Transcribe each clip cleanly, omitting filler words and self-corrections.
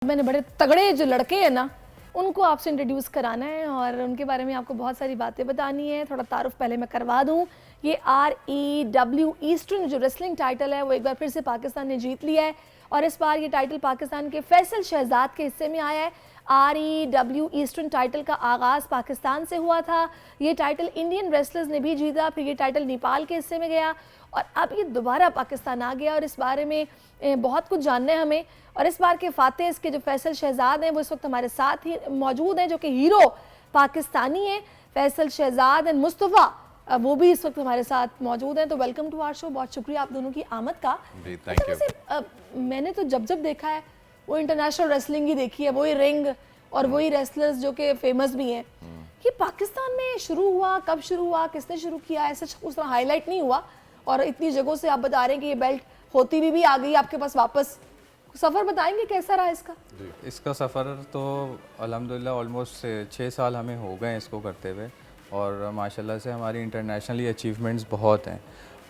मैंने बड़े तगड़े जो लड़के हैं ना उनको आपसे इंट्रोड्यूस कराना है और उनके बारे में आपको बहुत सारी बातें बतानी है। थोड़ा तारुफ पहले मैं करवा दूं। ये REW ईस्टर्न जो रेसलिंग टाइटल है वो एक बार फिर से पाकिस्तान ने जीत लिया है और इस बार ये टाइटल पाकिस्तान के फैसल शहजाद के हिस्से में आया है। REW ईस्टर्न टाइटल का आगाज़ पाकिस्तान से हुआ था। ये टाइटल इंडियन रेसलर्स ने भी जीता, फिर ये टाइटल नेपाल के हिस्से में गया और अब ये दोबारा पाकिस्तान आ गया और इस बारे में बहुत कुछ जानना है हमें। और इस बार के फातेह इसके जो फैसल शहजाद हैं वो इस वक्त हमारे साथ ही मौजूद हैं, जो कि हीरो पाकिस्तानी हैं। फैसल शहजाद एंड मुस्तफ़ा वो भी इस वक्त हमारे साथ मौजूद हैं। तो वेलकम टू आवर शो, बहुत शुक्रिया आप दोनों की आमद का। Thank you. मैंने तो जब देखा है वो इंटरनेशनल रेसलिंग ही देखी है, वही रिंग और वही रेसलर्स जो कि फेमस भी हैं। ये पाकिस्तान में शुरू हुआ, कब शुरू हुआ, किसने शुरू किया, ऐसा उस तरह हाईलाइट नहीं हुआ और इतनी जगहों से आप बता रहे हैं कि ये बेल्ट होती भी आ गई आपके पास वापस। सफ़र बताएंगे कैसा रहा इसका? इसका सफ़र तो अल्हम्दुलिल्लाह ऑलमोस्ट 6 साल हमें हो गए इसको करते हुए और माशाल्लाह से हमारी इंटरनेशनली अचीवमेंट्स बहुत हैं।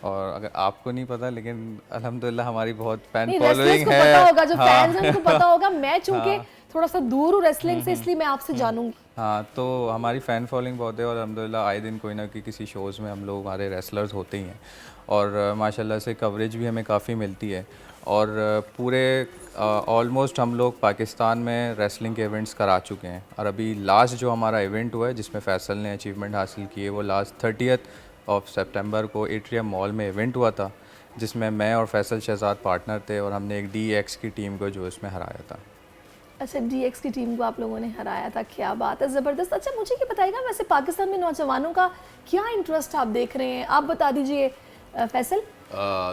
और अगर आपको नहीं पता लेकिन अल्हम्दुलिल्लाह हमारी बहुत फैन फॉलोइंग है। पता होगा, जो फैंस हैं उनको पता होगा। मैं चूंकि थोड़ा सा दूर हूँ रेसलिंग से, इसलिए मैं आपसे जानूंगी। हाँ, तो हमारी फ़ैन फॉलोइंग बहुत है और अल्हम्दुलिल्लाह आए दिन कोई ना कोई किसी शोज़ में हम लोग हमारे रेसलर्स होते ही हैं और माशाल्लाह से कवरेज भी हमें काफ़ी मिलती है। और पूरे ऑलमोस्ट हम लोग पाकिस्तान में रेसलिंग के इवेंट्स करा चुके हैं और अभी लास्ट जो हमारा इवेंट हुआ है जिसमें फैसल ने अचीवमेंट हासिल की है वो लास्ट 30 सितंबर को एट्रियम मॉल में इवेंट हुआ था, जिसमें मैं और फैसल शहजाद पार्टनर थे और हमने एक DX की टीम को जो इसमें हराया था। अच्छा, DX की टीम को आप लोगों ने हराया था, क्या बात है, ज़बरदस्त। अच्छा, मुझे ये बताइएगा वैसे पाकिस्तान में नौजवानों का क्या इंटरेस्ट आप देख रहे हैं, आप बता दीजिए फैसल।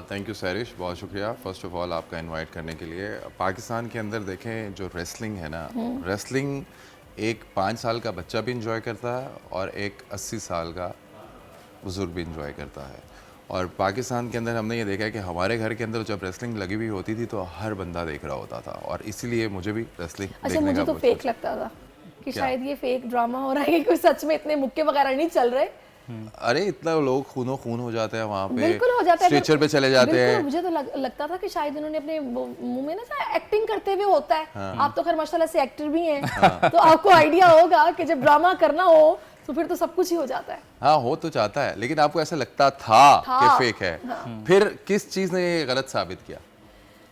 थैंक यू सैरिश, बहुत शुक्रिया फ़र्स्ट ऑफ ऑल आपका इनवाइट करने के लिए। पाकिस्तान के अंदर देखें जो रेसलिंग है ना, रेसलिंग एक 5 साल का बच्चा भी इंजॉय करता है और एक 80 साल का बुज़ुर्ग भी इंजॉय करता है। और पाकिस्तान के अंदर हमने ये देखा है कि हमारे घर के अंदर जब रेसलिंग लगी हुई होती थी तो हर बंदा देख रहा होता था और इसीलिए मुझे भी रेसलिंग अच्छा, मुझे तो फेक लगता था कि शायद ये फेक ड्रामा हो रहा है, कोई सच में इतने मुक्के वगैरह नहीं चल रहे। अरे इतना लोग खून हो जाते हैं वहाँ पे, बिल्कुल हो जाता है, स्ट्रेचर पे चले जाते हैं। मुझे तो लगता था कि शायद इन्होंने अपने मुंह में ना एक्टिंग करते हुए होता है। आप तो खैर माशाल्लाह से एक्टर भी हैं, तो आपको आइडिया होगा कि जब ड्रामा करना हो तो फिर तो सब कुछ ही हो जाता है। हाँ, हो तो जाता है, लेकिन आपको ऐसा लगता था कि फेक है। फिर किस चीज ने ये गलत साबित किया?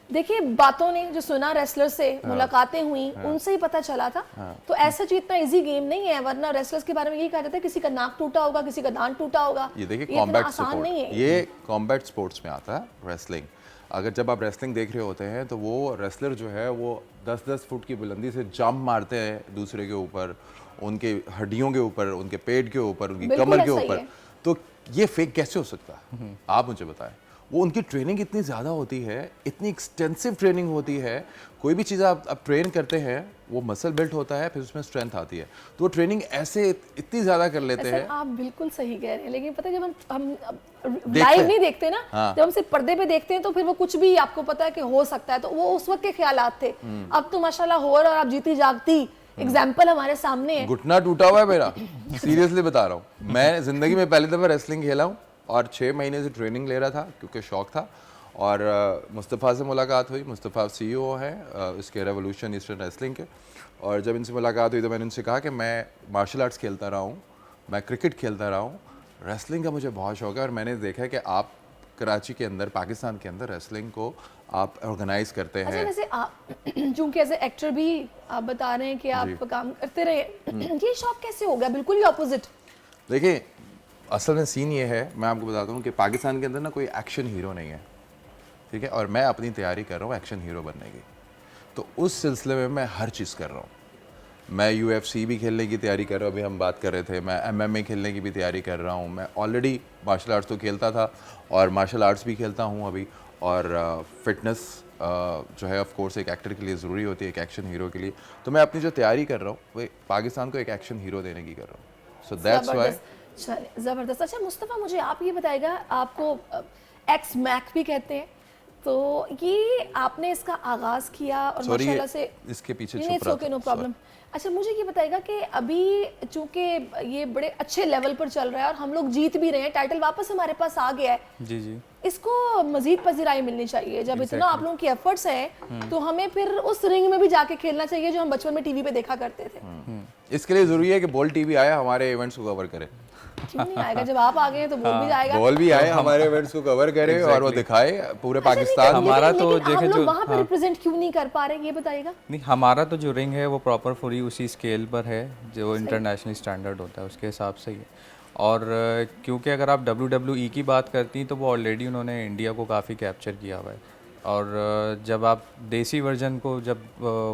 देखिए, बातों ने जो सुना, रेसलर से मुलाकातें हुई, उनसे ही पता चला था। तो ऐसा जो इतना इजी गेम नहीं है, वरना रेसलर्स के बारे में यही कहा जाता है किसी का नाक टूटा होगा, किसी का दांत टूटा होगा। ये देखिए कॉम्बैट स्पोर्ट, ये कॉम्बैट स्पोर्ट्स में आता है रेसलिंग। अगर जब आप रेसलिंग देख रहे होते हैं तो वो रेसलर जो है वो 10-10 फुट की बुलंदी से जंप मारते हैं दूसरे के ऊपर, उनके हड्डियों के ऊपर, उनके पेट के ऊपर, उनकी कमर के ऊपर। तो ये फेक कैसे हो सकता है, आप मुझे बताएं। वो उनकी ट्रेनिंग इतनी ज़्यादा होती है, इतनी एक्सटेंसिव ट्रेनिंग होती है। कोई भी चीज़ आप ट्रेन करते हैं वो मसल बिल्ट होता है, फिर उसमें स्ट्रेंथ आती है, तो वो ट्रेनिंग ऐसे इतनी ज़्यादा कर लेते हैं। आप बिल्कुल सही कह रहे हैं, लेकिन पता है जब हम लाइव नहीं देखते ना, जब हम सिर्फ पर्दे पे देखते हैं तो फिर वो कुछ भी आपको पता है कि हो सकता है, तो वो उस वक्त के ख्यालात थे। अब तो माशाल्लाह हो और आप जीती जागती एग्जाम्पल हमारे सामने है। घुटना टूटा हुआ है मेरा, सीरियसली बता रहा हूँ। मैं जिंदगी में पहली दफ़ा रेसलिंग खेला हूँ और 6 महीने से ट्रेनिंग ले रहा था क्योंकि शौक था। और मुस्तफ़ा से मुलाकात हुई। मुस्तफ़ा CEO हैं इसके रेवोल्यूशन ईस्टर्न रेसलिंग के। और जब इनसे मुलाकात हुई तो मैंने उनसे कहा कि मैं मार्शल आर्ट्स खेलता रहा हूँ, मैं क्रिकेट खेलता रहा हूँ, रेसलिंग का मुझे बहुत शौक है और मैंने देखा है कि आप कराची के अंदर, पाकिस्तान के अंदर रेसलिंग को आप ऑर्गेनाइज करते हैं। अच्छा, वैसे आप चूंकि एज ए एक्टर भी आप बता रहे हैं कि आप काम करते रहे, ये शौक कैसे हो गया? बिल्कुल ही ऑपोजिट। देखिए, असल में सीन ये है, मैं आपको बताता हूँ कि पाकिस्तान के अंदर ना कोई एक्शन हीरो नहीं है, ठीक है, और मैं अपनी तैयारी कर रहा हूँ एक्शन हीरो बनने की। तो उस सिलसिले में मैं हर चीज़ कर रहा हूँ। मैं UFC भी खेलने की तैयारी कर रहा हूँ, अभी हम बात कर रहे थे। मैं MMA खेलने की भी तैयारी कर रहा हूँ। मैं ऑलरेडी मार्शल आर्ट्स तो खेलता था और मार्शल आर्ट्स भी खेलता हूँ अभी। और फिटनेस जो है ऑफ कोर्स एक एक्टर के लिए ज़रूरी होती है, एक एक्शन हीरो के लिए। तो मैं अपनी जो तैयारी कर रहा हूँ वो पाकिस्तान को एक एक्शन हीरो देने की कर रहा हूँ। So that's why. ज़बरदस्त। अच्छा मुस्तफ़ा, मुझे आप ये बताएगा, आपको एक्स मैक भी कहते हैं, तो ये आपने इसका आगाज किया और सॉरी माशाल्लाह से इसके पीछे नहीं, छुप इट्स रहा ओके, नो था प्रॉब्लम। अच्छा, मुझे ये बताएगा कि अभी चूंकि ये बड़े अच्छे लेवल पर चल रहा है और हम लोग जीत भी रहे हैं, टाइटल वापस हमारे पास आ गया है, जी जी। इसको मजीद पजीराई मिलनी चाहिए। जब इतना आप लोगों की एफर्ट्स हैं तो हमें फिर उस रिंग में भी जाके खेलना चाहिए जो हम बचपन में टीवी पे देखा करते थे। इसके लिए जरूरी है कि बोल टीवी आया हमारे इवेंट्स को कवर करे। क्यों नहीं आएगा? जब आप आ गए हैं तो बोल भी जाएगा। बॉल भी आए हमारे इवेंट्स को कवर करे और वो दिखाए पूरे अच्छा, पाकिस्तान लेकिन- हमारा लेकिन- तो लेकिन हम देखे लोग जो- वहाँ पे रिप्रेजेंट क्यों नहीं कर पा रहे, ये बताइएगा। नहीं, हमारा तो जो रिंग है वो प्रॉपर पूरी उसी स्केल पर है जो इंटरनेशनल स्टैंडर्ड होता है उसके हिसाब से ही है। और क्योंकि अगर आप WWE की बात करती हैं तो वो ऑलरेडी उन्होंने इंडिया को काफ़ी कैप्चर किया हुआ है। और जब आप देसी वर्जन को जब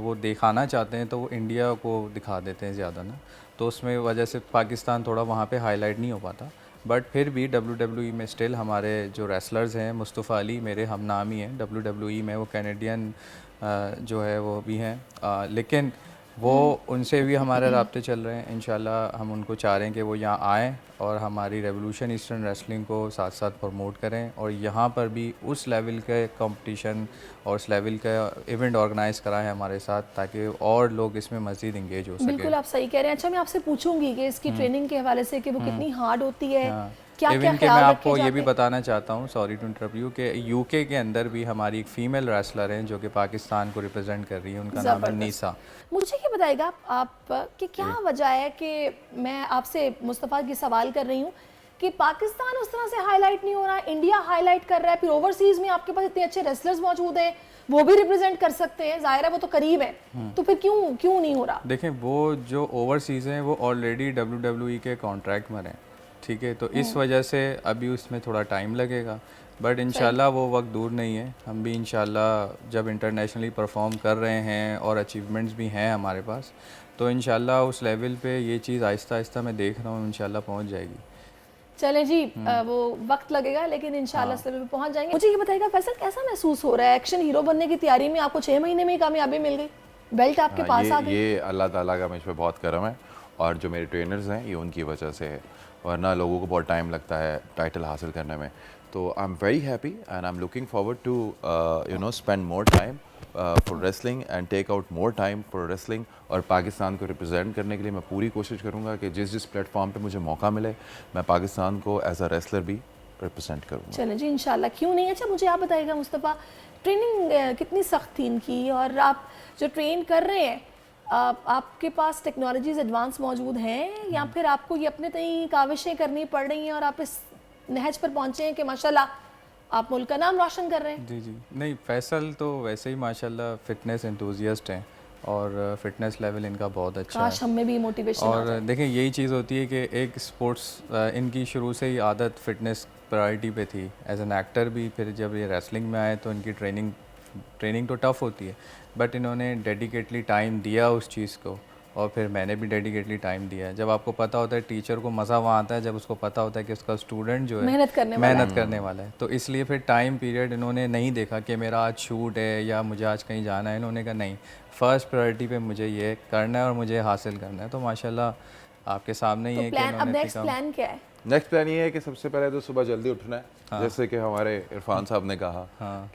वो दिखाना चाहते हैं तो वो इंडिया को दिखा देते हैं ज़्यादा ना, तो उसमें वजह से पाकिस्तान थोड़ा वहाँ पे हाईलाइट नहीं हो पाता। बट फिर भी WWE में स्टिल हमारे जो रेसलर्स हैं, मुस्तफ़ा अली मेरे हम नामी हैं WWE में, वो कैनेडियन जो है वो भी हैं, लेकिन वो उनसे भी हमारे राब्ते चल रहे हैं। इंशाल्लाह हम उनको चाह रहे हैं कि वो यहाँ आएँ और हमारी रेवोल्यूशन ईस्टर्न रेसलिंग को साथ साथ प्रमोट करें और यहाँ पर भी उस लेवल के कंपटीशन और उस लेवल का इवेंट ऑर्गेनाइज कराएं हमारे साथ, ताकि और लोग इसमें मज़ीद इंगेज हो सकें। बिल्कुल आप सही कह रहे हैं। अच्छा, मैं आपसे पूछूंगी कि इसकी ट्रेनिंग के हवाले से कि वो कितनी हार्ड होती है, क्या इवन के ख्याल मैं रखे आपको ये जाते भी हैं? बताना चाहता हूँ, सॉरी टू इंटरप्ट यू, कि यूके के अंदर भी हमारी एक फ़ीमेल रेसलर हैं जो कि पाकिस्तान को रिप्रेजेंट कर रही है, उनका नाम है ज़बरदस्त। नीसा। मुझे ये बताएगा आप कि क्या वजह है कि मैं आपसे मुस्तफ़ा की सवाल कर रही हूँ कि पाकिस्तान उस तरह से हाईलाइट नहीं हो रहा, इंडिया हाईलाइट कर रहा है, फिर ओवरसीज में आपके पास इतने अच्छे रेसलर्स मौजूद हैं, वो भी रिप्रेजेंट कर सकते हैं, जाहिर है वो तो करीब है, तो फिर क्यों नहीं हो रहा? देखें, वो जो ओवरसीज़ हैं वो ऑलरेडी WWE के कॉन्ट्रैक्ट में हैं, ठीक है, तो इस वजह से अभी उसमें थोड़ा टाइम लगेगा, बट इंशाल्लाह वो वक्त दूर नहीं है। हम भी इंशाल्लाह जब इंटरनेशनली परफॉर्म कर रहे हैं और अचीवमेंट्स भी हैं हमारे पास, तो इंशाल्लाह उस लेवल पे ये चीज़ आहिस्ता आहिस्ता मैं देख रहा हूँ इंशाल्लाह पहुँच जाएगी। चलें जी, वो वक्त लगेगा लेकिन इंशाल्लाह इस लेवल पे पहुंच जाएंगे। मुझे ये बताइएगा फैसल, कैसा महसूस हो रहा है एक्शन हीरो बनने की तैयारी में? आपको 6 महीने में ही कामयाबी मिल गई, बेल्ट आपके पास आ गई। ये अल्लाह ताला का मुझ पे बहुत करम है और जो मेरे ट्रेनर्स हैं ये उनकी वजह से है, वरना लोगों को बहुत टाइम लगता है टाइटल हासिल करने में। तो I am very happy and I am looking forward to spend more time for wrestling and take out more time for wrestling. और पाकिस्तान को रिप्रेजेंट करने के लिए मैं पूरी कोशिश करूँगा कि जिस प्लेटफॉर्म पे मुझे मौका मिले मैं पाकिस्तान को एज अ रेसलर भी रिप्रेजेंट करूँगा। चलें जी, इंशाल्लाह, क्यों नहीं। अच्छा, मुझे आप बताइएगा मुस्तफ़ा, ट्रेनिंग कितनी सख्त थी इनकी, और आप जो ट्रेन कर रहे हैं आपके पास टेक्नोलॉजीज एडवांस मौजूद हैं या फिर आपको ये अपने तय काविशें करनी पड़ रही हैं और आप इस नहज पर पहुँचे हैं कि माशाल्लाह आप मुल्क का नाम रोशन कर रहे हैं? जी जी, नहीं, फैसल तो वैसे ही माशाल्लाह फ़िटनेस एंथुसियास्ट हैं और फिटनेस लेवल इनका बहुत अच्छा है। काश हमें भी मोटिवेशन आ और जाए। देखें, यही चीज़ होती है कि एक स्पोर्ट्स इनकी शुरू से ही आदत फिटनेस प्रायोरिटी पे थी, एज एन एक्टर भी। फिर जब ये रेसलिंग में आए तो इनकी ट्रेनिंग तो टफ़ होती है, बट इन्होंने डेडिकेटली टाइम दिया उस चीज़ को, और फिर मैंने भी डेडिकेटली टाइम दिया है। जब आपको पता होता है, टीचर को मज़ा वहाँ आता है जब उसको पता होता है कि उसका स्टूडेंट जो है मेहनत करने वाला है, तो इसलिए फिर टाइम पीरियड इन्होंने नहीं देखा कि मेरा आज शूट है या मुझे आज कहीं जाना है। इन्होंने कहा नहीं, फ़र्स्ट प्रायोरिटी पे मुझे ये करना है और मुझे हासिल करना है। तो माशाल्लाह आपके सामने ही तो है कि प्लान, अब इन्होंने नेक्स्ट प्लान क्या है? नेक्स्ट प्लान ये है कि सबसे पहले तो सुबह जल्दी उठना है, जैसे कि हमारे इरफान साहब ने कहा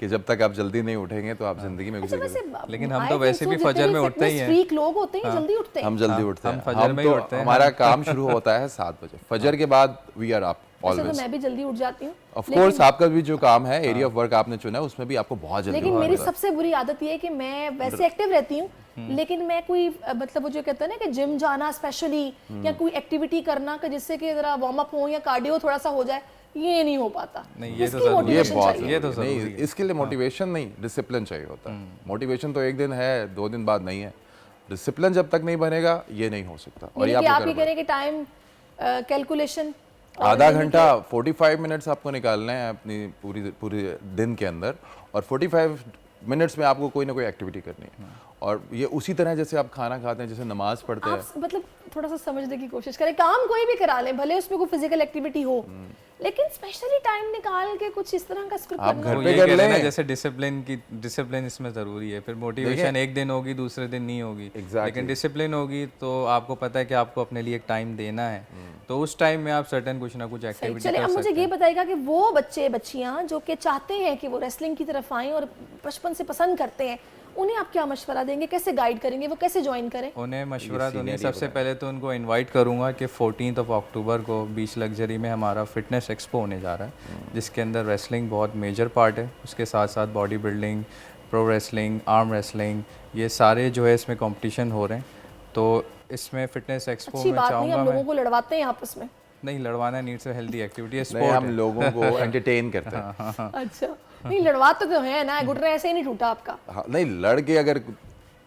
कि जब तक आप जल्दी नहीं उठेंगे तो आप जिंदगी में कुछ नहीं करेंगे। लेकिन हम तो वैसे भी फजर में उठते ही हैं। फ्रीक लोग होते हैं, जल्दी उठते हैं। हम जल्दी उठते हैं, फजर में ही उठते हैं। हमारा काम शुरू होता है 7 बजे, फजर के बाद वी आर अप वैसे तो ऑलवेज। मैं भी जल्दी उठ जाती हूँ, ऑफ कोर्स आपका भी जो काम है, एरिया ऑफ वर्क आपने चुना है, उसमें भी आपको बहुत जल्दी लेकिन उठना मेरी होता है। सबसे बुरी आदत ये है कि मैं वैसे एक्टिव रहती हूँ लेकिन मैं कोई मतलब वो जो कहते हैं ना कि जिम जाना स्पेशली या कोई एक्टिविटी करना कि जिससे कि जरा वार्म अप हो या कार्डियो थोड़ा सा हो जाए, ये नहीं हो पाता। नहीं, ये तो इसकी ज़रूरी है। motivation बहुत चाहिए। ये तो नहीं, ज़रूरी है। इसके लिए मोटिवेशन नहीं, डिसिप्लिन चाहिए होता है। मोटिवेशन तो एक दिन है, 2 दिन बाद नहीं है। डिसिप्लिन जब तक नहीं बनेगा ये नहीं हो सकता। और यानी कि आप आपको ये कह रहे हैं कि टाइम कैलकुलेशन आधा घंटा 45 मिनट्स आपको निकालना है अपनी पूरी दिन के अंदर, और 45 मिनट्स में आपको कोई ना कोई एक्टिविटी करनी है। और ये उसी तरह जैसे आप खाना खाते हैं, जैसे नमाज पढ़ते हैं। आप मतलब थोड़ा सा समझने की कोशिश करें, काम कोई भी करा लें, भले उसमें कोई फिजिकल एक्टिविटी हो, लेकिन स्पेशली टाइम निकाल के कुछ इस तरह का स्क्रिप्ट आप करना घर वो पे ये कर कह रहे हैं ना, लें। जैसे डिसिप्लिन इसमें ज़रूरी है। फिर मोटिवेशन एक दिन होगी, दूसरे दिन नहीं होगी। लेकिन डिसिप्लिन होगी तो आपको पता है कि आपको अपने लिए एक टाइम देना है, तो उस टाइम में आप सर्टेन कुछ ना कुछ एक्टिविटी चलिए कर अब मुझे सकते ये हैं। बताइएगा कि वो बच्चे बच्चियां जो कि चाहते हैं कि वो रेसलिंग की तरफ आएं और बचपन से पसंद करते हैं, उन्हें आप क्या मशवरा देंगे, कैसे गाइड करेंगे, वो कैसे ज्वाइन करें? उन्हें मशवरा तो नहीं, सबसे पहले तो उनको इनवाइट करूंगा कि 14 अक्टूबर को बीच लग्जरी में हमारा फिटनेस एक्सपो होने जा रहा है, जिसके अंदर रेसलिंग बहुत मेजर पार्ट है। उसके साथ साथ body building, pro wrestling, arm wrestling, ये सारे जो है इसमें कंपटीशन हो रहे हैं। तो इसमें फिटनेस एक्सपो अच्छी में बात नहीं, चाहूँगा हम मैं, लोगों को लड़वाते हैं आपस में। नहीं लड़वाना नीड्स हेल्दी एक्टिविटी है, नहीं, स्पोर्ट हम है। लोगों को एंटरटेन करते हैं। अच्छा, नहीं लड़वाते तो है ना, घुटना ऐसे ही नहीं टूटा आपका। हाँ, नहीं लड़के अगर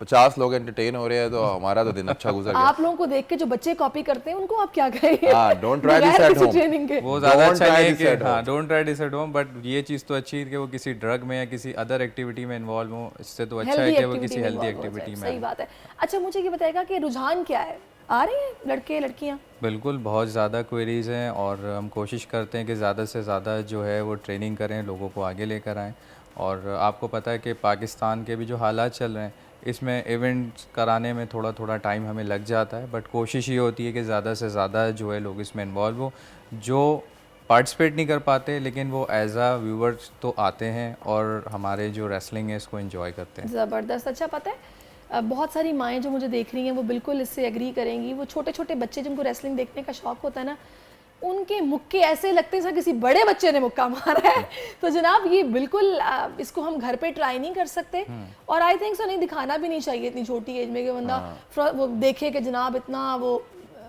50 लोग एंटरटेन हो रहे हैं तो हमारा तो दिन अच्छा गुजर गया। आप लोगों को देख के जो बच्चे कॉपी करते हैं उनको आप क्या कहेंगे? हाँ, don't try this बगैर at किसी home. ट्रेनिंग के। वो ज़्यादा Don't अच्छा try नहीं है this कि at हाँ, home. Don't try this at home, but ये चीज़ तो अच्छी है कि वो किसी ड्रग में या किसी अदर एक्टिविटी में इन्वॉल्व हो। इससे तो अच्छा है हेल्दी कि वो एक्टिविटी किसी हेल्दी में involve हो एक्टिविटी जाए, में सही आए। बात है। अच्छा मुझे ये बताएगा कि रुझान क्या है, आ रहे हैं लड़के लड़कियां? बिल्कुल, बहुत ज़्यादा क्वेरीज़ हैं और हम कोशिश करते हैं कि ज़्यादा से ज़्यादा जो है वो ट्रेनिंग करें, लोगों को आगे लेकर आएँ। और आपको पता है कि पाकिस्तान के भी जो हालात चल रहे हैं, इसमें इवेंट्स कराने में थोड़ा थोड़ा टाइम हमें लग जाता है, बट कोशिश ये होती है कि ज़्यादा से ज़्यादा जो है लोग इसमें इन्वॉल्व हो। जो पार्टिसिपेट नहीं कर पाते लेकिन वो एज आ व्यूअर्स तो आते हैं और हमारे जो रेसलिंग है इसको एंजॉय करते हैं। ज़बरदस्त। अच्छा पता है बहुत सारी माएँ जो मुझे देख रही हैं वो बिल्कुल इससे एग्री करेंगी। वो छोटे छोटे बच्चे जिनको रेसलिंग देखने का शौक होता है ना, उनके मुक्के ऐसे लगते हैं जैसे किसी बड़े बच्चे ने मुक्का मारा है। तो जनाब ये बिल्कुल इसको हम घर पे ट्राई नहीं कर सकते, और आई थिंक सो नहीं दिखाना भी नहीं चाहिए इतनी छोटी एज में कि बंदा वो देखे कि जनाब इतना वो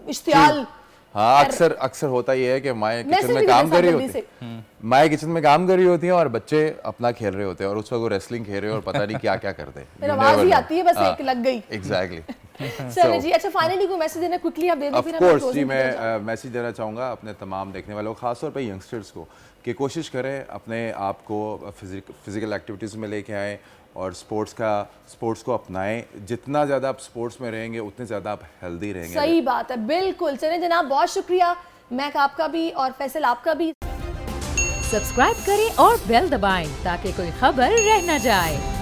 इश्तियाल। हाँ, अक्सर अक्सर होता ये है कि माएँ किचन मैसेज में भी काम देते कर रही जल्दी होती से। हैं, माएँ किचन में काम कर रही होती हैं और बच्चे अपना खेल रहे होते हैं और उस वक्त वो रेसलिंग खेल रहे हैं और पता नहीं क्या क्या करते हैं। फिर आवाज़ ही आती है बस एक लग गई। एग्जैक्टली। चलिए जी। अच्छा फाइनली कोई मैसेज देना क्विकली आप दे दो ऑफ फिर हम कोर्स closing जी, की तरफ जाएं। मैं मैसेज देना चाहूँगा अपने तमाम देखने वालों को, ख़ासतौर पे यंगस्टर्स को, कि कोशिश करें अपने आप को फिज़िकल एक्टिविटीज़ में लेके आएँ और स्पोर्ट्स को अपनाएं। जितना ज़्यादा आप स्पोर्ट्स में रहेंगे उतने ज़्यादा आप हेल्दी रहेंगे। सही बात है, बिल्कुल। चलिए जनाब बहुत शुक्रिया, मैक आपका भी और फैसल आपका भी। सब्सक्राइब करें और बेल दबाएं ताकि कोई खबर रह न जाए।